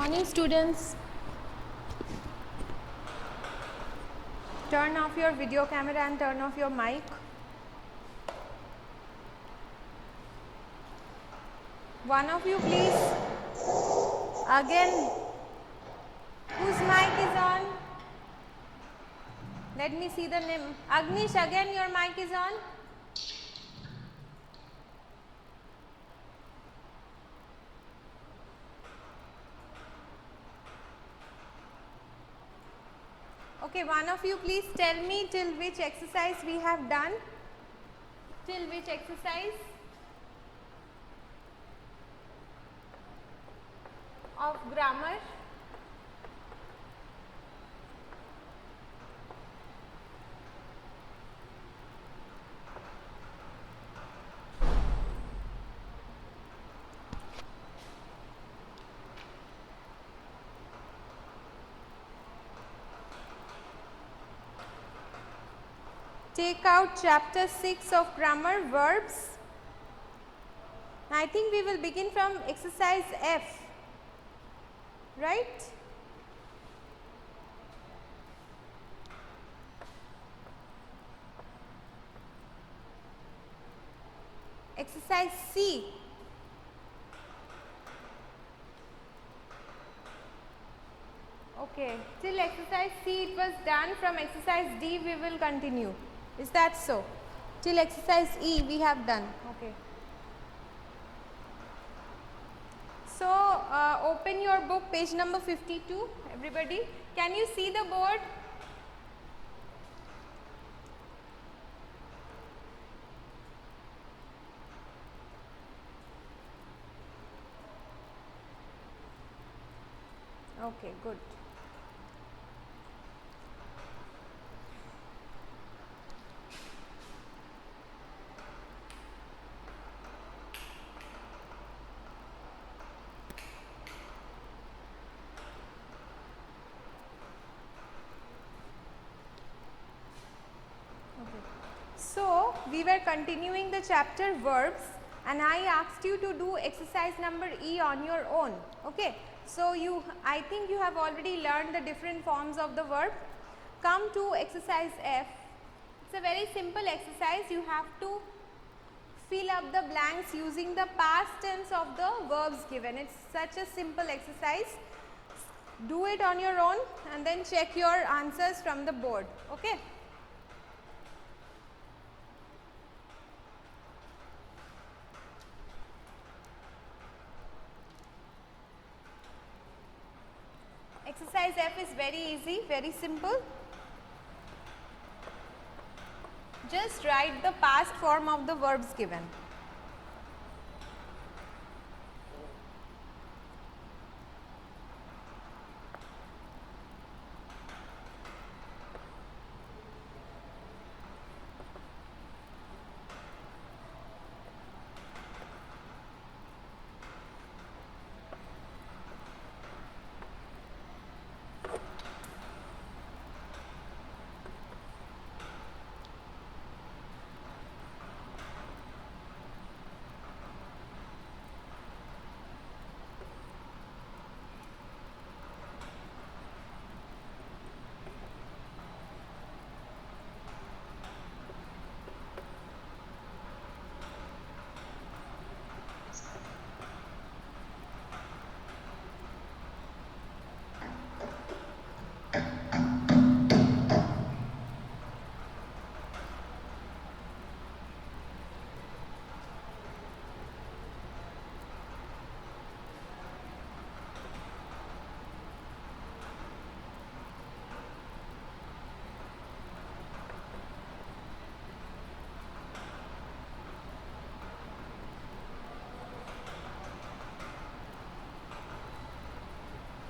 Morning students. Turn off your video camera and turn off your mic. One of you please. Again. Whose mic is on? Let me see the name. Agnish, again your mic is on. Okay, one of you please tell me till which exercise we have done. Till which exercise of grammar? Take out chapter 6 of grammar, verbs. I think we will begin from exercise F, right? Exercise C. Okay, till exercise C it was done. From exercise D we will continue. Is that so? Till exercise E we have done. Okay. So, open your book, page number 52, everybody. Can you see the board? Okay, good. So, we were continuing the chapter verbs and I asked you to do exercise number E on your own. Okay. So, I think you have already learned the different forms of the verb. Come to exercise F. It's a very simple exercise. You have to fill up the blanks using the past tense of the verbs given. It's such a simple exercise. Do it on your own and then check your answers from the board. Okay. Exercise F is very easy, very simple. Just write the past form of the verbs given.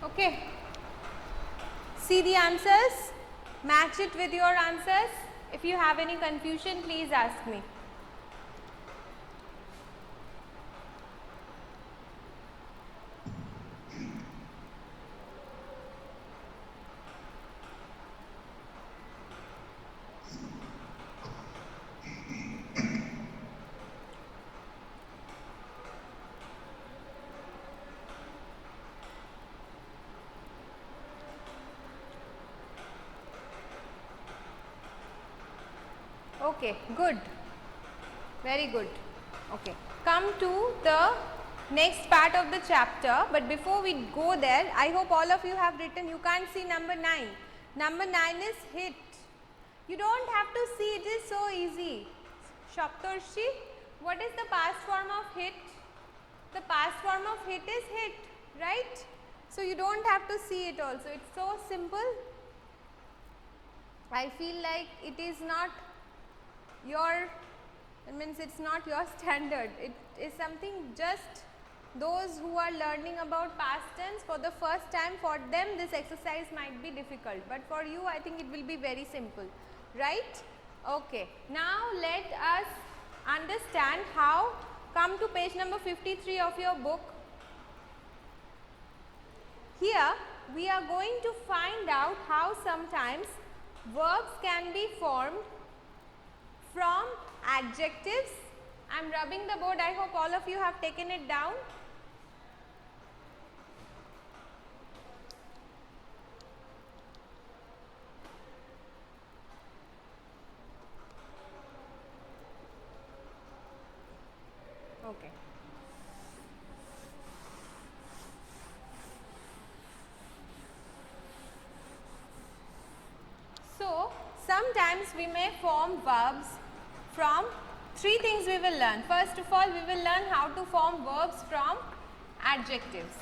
Okay. See the answers, match it with your answers. If you have any confusion, please ask me. Okay, good. Very good. Okay. Come to the next part of the chapter, but before we go there, I hope all of you have written, you can't see number 9. Number 9 is hit. You don't have to see, it is so easy. Shaptarshi, what is the past form of hit? The past form of hit is hit, right? So you don't have to see it also, it's so simple. I feel like it is not your, it means it's not your standard, it is something just those who are learning about past tense for the first time, for them this exercise might be difficult, but for you I think it will be very simple, right? Okay, now let us understand how. Come to page number 53 of your book. Here we are going to find out how sometimes verbs can be formed from adjectives. I am rubbing the board, I hope all of you have taken it down. Okay. So, sometimes we may form verbs from 3 things we will learn. First of all, we will learn how to form verbs from adjectives.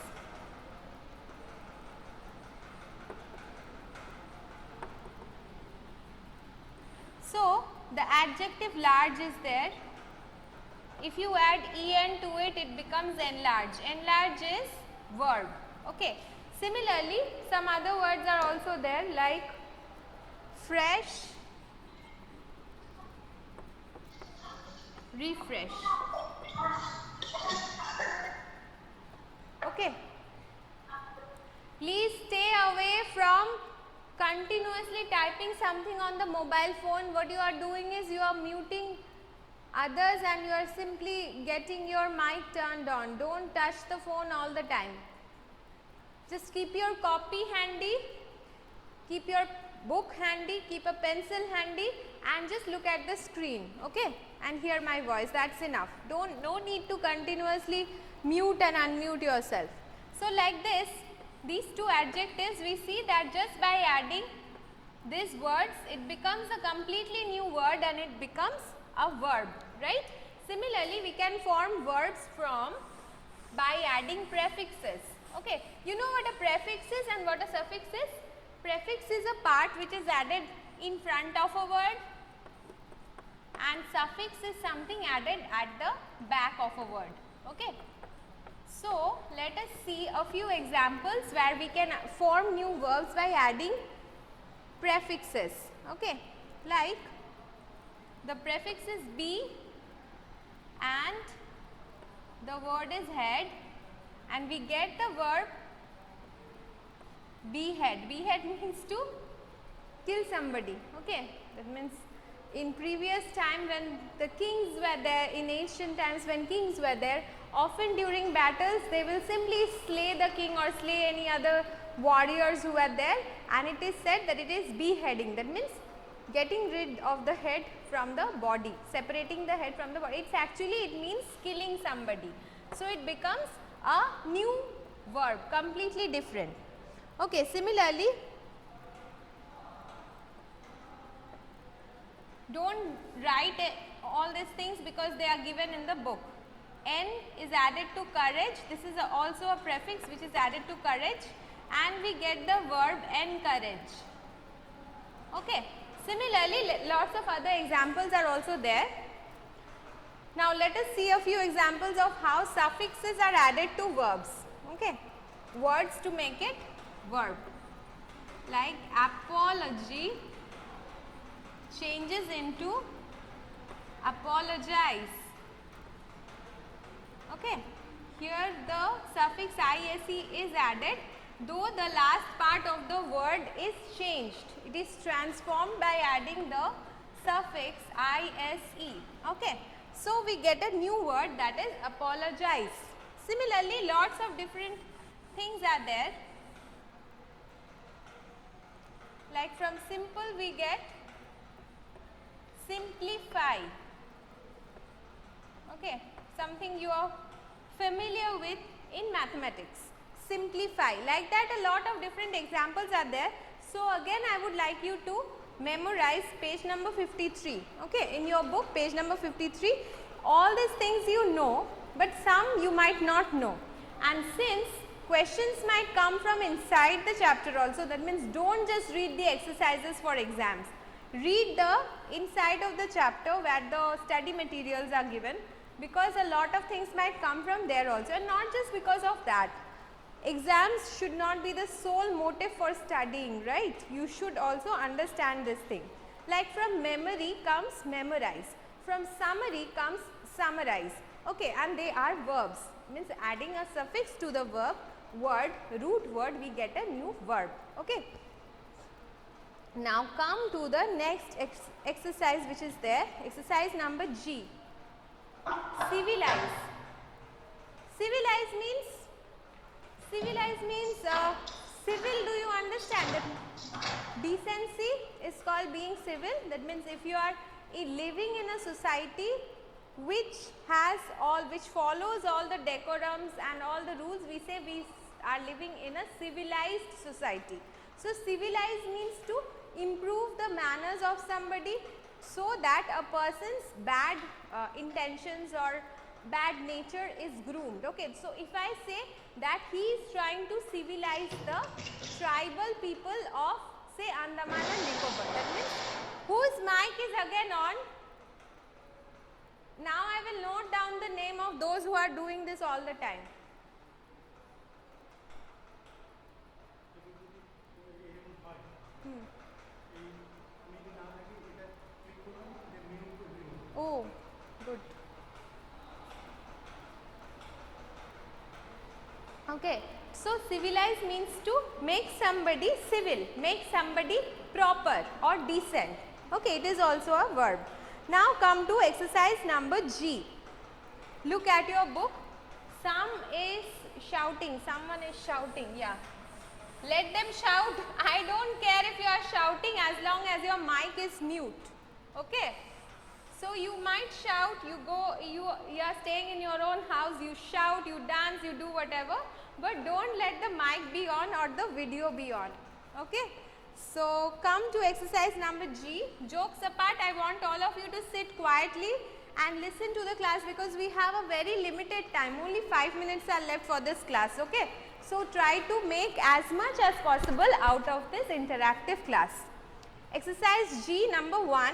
So, the adjective large is there. If you add en to it, it becomes enlarge. Enlarge is verb. Okay. Similarly, some other words are also there like fresh, refresh. Okay. Please stay away from continuously typing something on the mobile phone. What you are doing is you are muting others and you are simply getting your mic turned on. Don't touch the phone all the time. Just keep your copy handy, keep your book handy, keep a pencil handy and just look at the screen, okay, and hear my voice. That's enough. No need to continuously mute and unmute yourself. So like this, these 2 adjectives, we see that just by adding these words, it becomes a completely new word and it becomes a verb, right? Similarly, we can form verbs from by adding prefixes. Okay, you know what a prefix is and what a suffix is? Prefix is a part which is added in front of a word and suffix is something added at the back of a word. Okay. So, let us see a few examples where we can form new verbs by adding prefixes. Okay, like the prefix is be and the word is head and we get the verb behead. Behead means to kill somebody. Okay, that means in previous time when the kings were there, in ancient times when kings were there, often during battles they will simply slay the king or slay any other warriors who were there, and it is said that it is beheading. That means getting rid of the head from the body, separating the head from the body. It's actually, it means killing somebody. So it becomes a new verb, completely different. Okay, similarly, don't write all these things because they are given in the book. N is added to courage. This is also a prefix which is added to courage and we get the verb encourage. Okay. Similarly, lots of other examples are also there. Now, let us see a few examples of how suffixes are added to verbs. Okay. Words to make it verb. Like apology changes into apologize. Okay. Here the suffix ISE is added, though the last part of the word is changed. It is transformed by adding the suffix ISE. Okay. So, we get a new word, that is apologize. Similarly, lots of different things are there. Like from simple we get simplify. Okay, something you are familiar with in mathematics. Simplify. Like that, a lot of different examples are there. So again, I would like you to memorize page number 53. Okay, in your book, page number 53. All these things you know, but some you might not know. And since questions might come from inside the chapter also, that means don't just read the exercises for exams. Read the inside of the chapter where the study materials are given, because a lot of things might come from there also, and not just because of that. Exams should not be the sole motive for studying, right? You should also understand this thing. Like from memory comes memorize, from summary comes summarize. Okay, and they are verbs, means adding a suffix to the verb, word, root word, we get a new verb. Okay. Now come to the next exercise which is there, exercise number G. Civilize. Civilize means civil. Do you understand that decency is called being civil? That means if you are living in a society which follows all the decorums and all the rules, we say we are living in a civilized society. So civilize means to improve the manners of somebody so that a person's bad intentions or bad nature is groomed. Okay, so if I say that he is trying to civilize the tribal people of say Andaman and Nicobar, that means whose mic is again on? Now I will note down the name of those who are doing this all the time. Oh, good. Okay, so civilize means to make somebody civil, make somebody proper or decent. Okay, it is also a verb. Now come to exercise number G. Look at your book. Someone is shouting, yeah. Let them shout. I don't care if you are shouting as long as your mic is mute. Okay. So you might shout, you are staying in your own house, you shout, you dance, you do whatever, but don't let the mic be on or the video be on. Okay. So come to exercise number G. Jokes apart, I want all of you to sit quietly and listen to the class, because we have a very limited time. Only 5 minutes are left for this class. Okay. So try to make as much as possible out of this interactive class. Exercise G number 1.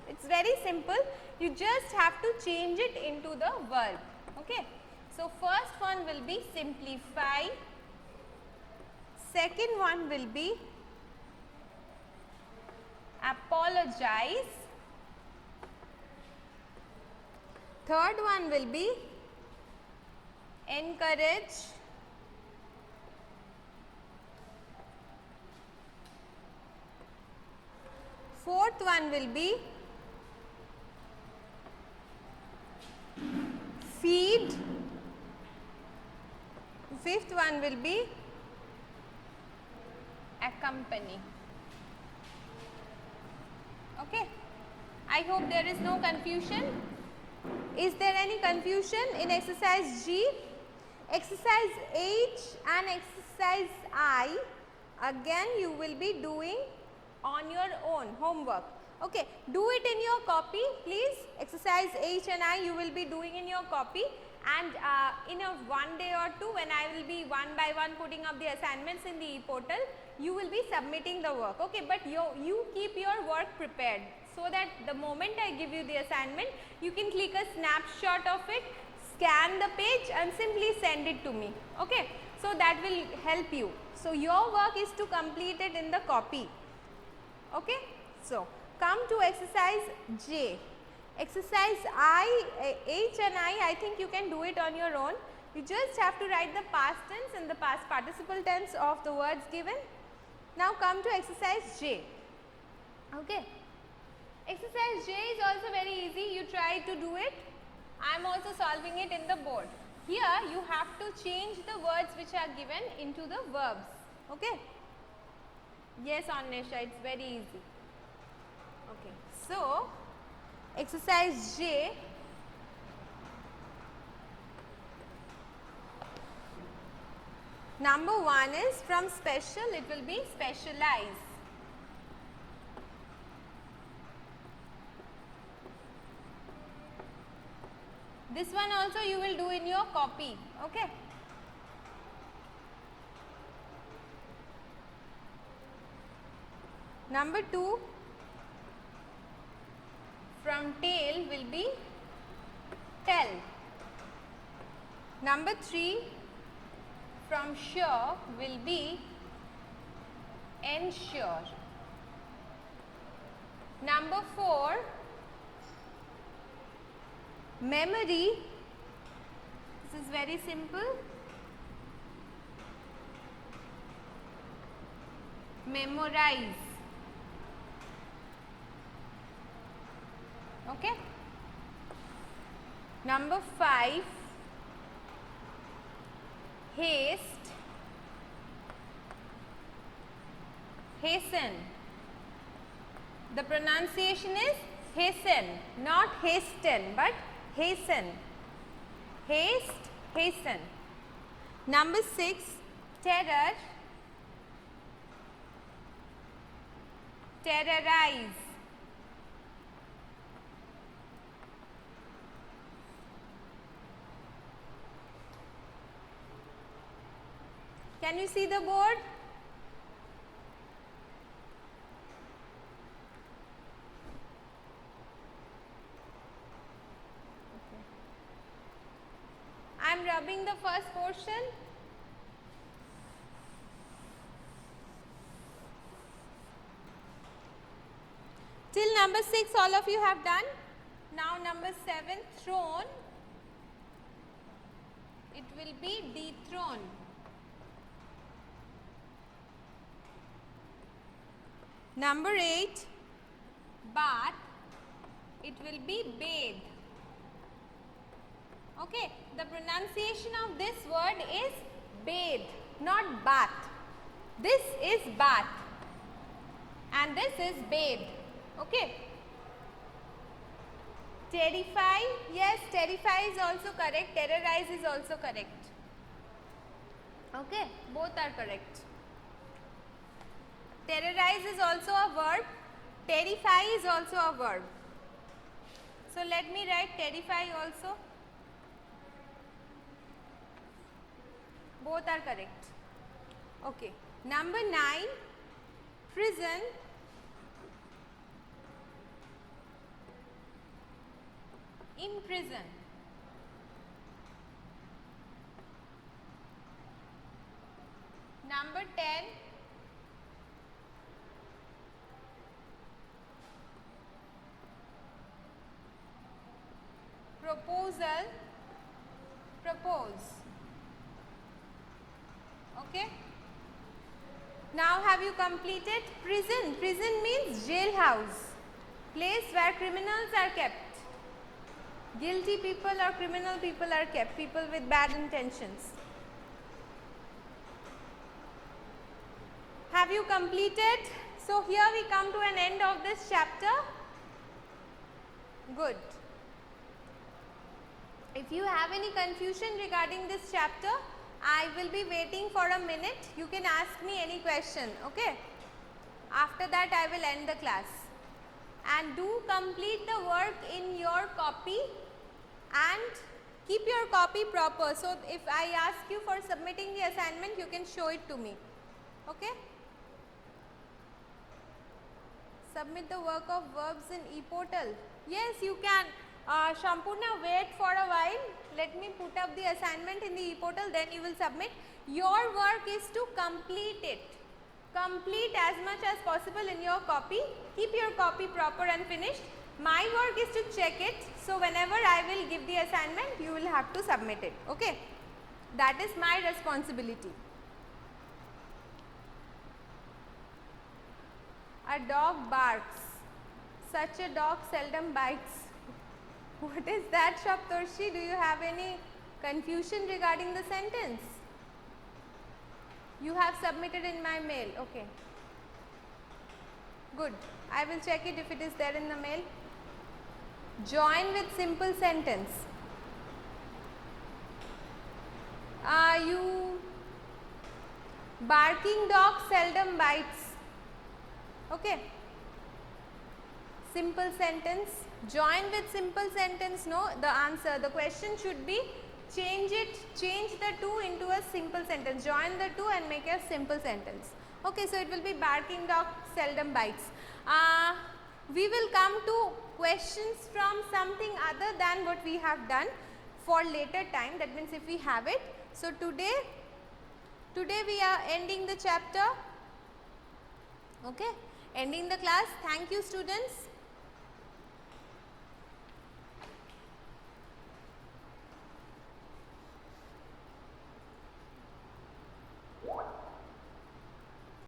It's very simple. You just have to change it into the verb. Okay. So first one will be simplify. Second one will be apologize. Third one will be encourage. Fourth one will be feed. Fifth one will be accompany. Okay. I hope there is no confusion. Is there any confusion in exercise G? Exercise H and exercise I, again you will be doing on your own homework. Okay, do it in your copy please. Exercise H and I you will be doing in your copy, and in a one day or two, when I will be one by one putting up the assignments in the e-portal, you will be submitting the work. Okay, but you keep your work prepared, so that the moment I give you the assignment, you can click a snapshot of it, scan the page and simply send it to me. Okay, so that will help you. So your work is to complete it in the copy. Okay, so come to exercise J. Exercise H and I think you can do it on your own. You just have to write the past tense and the past participle tense of the words given. Now come to exercise J. Okay. Exercise J is also very easy. You try to do it. I am also solving it in the board. Here you have to change the words which are given into the verbs. Okay. Yes, Annesha, it's very easy. Okay. So Exercise J. Number 1 is from special, it will be specialize. This one also you will do in your copy, okay? Number 2 from tail will be tell. Number 3 from sure will be ensure. Number 4 memory, this is very simple, memorize. Okay. Number 5 haste, hasten. The pronunciation is hasten, not hasten, but hasten. Haste, hasten. Number 6 terror, terrorize. Can you see the board? I am rubbing the first portion. Till number 6 all of you have done. Now number 7 throne, it will be dethrone. Number 8 bath, it will be bathe. Okay, the pronunciation of this word is bathe, not bath. This is bath and this is bathe. Okay. Terrify, yes, terrify is also correct, terrorize is also correct. Okay, both are correct. Terrorize is also a verb, terrify is also a verb. So let me write terrify also. Both are correct. Okay. Number 9, prison. Imprison. Number 10, proposal, propose. Okay. Now have you completed prison? Prison means jailhouse, place where criminals are kept. Guilty people or criminal people are kept, people with bad intentions. Have you completed? So here we come to an end of this chapter. Good. If you have any confusion regarding this chapter, I will be waiting for a minute. You can ask me any question, okay? After that I will end the class. And do complete the work in your copy and keep your copy proper. So if I ask you for submitting the assignment, you can show it to me, okay? Submit the work of verbs in ePortal. Yes, you can. Shampurna, wait for a while. Let me put up the assignment in the ePortal, then you will submit. Your work is to complete it. Complete as much as possible in your copy. Keep your copy proper and finished. My work is to check it. So whenever I will give the assignment, you will have to submit it. Okay. That is my responsibility. A dog barks. Such a dog seldom bites. What is that, Shaptorshi? Do you have any confusion regarding the sentence? You have submitted in my mail. Okay. Good. I will check it if it is there in the mail. Join with simple sentence. You barking dog seldom bites. Okay. Simple sentence. Join with simple sentence. No, the answer, the question should be change the two into a simple sentence. Join the two and make a simple sentence. Okay, so it will be barking dog seldom bites. We will come to questions from something other than what we have done for later time. That means if we have it. So today we are ending the chapter. Okay, ending the class. Thank you, students.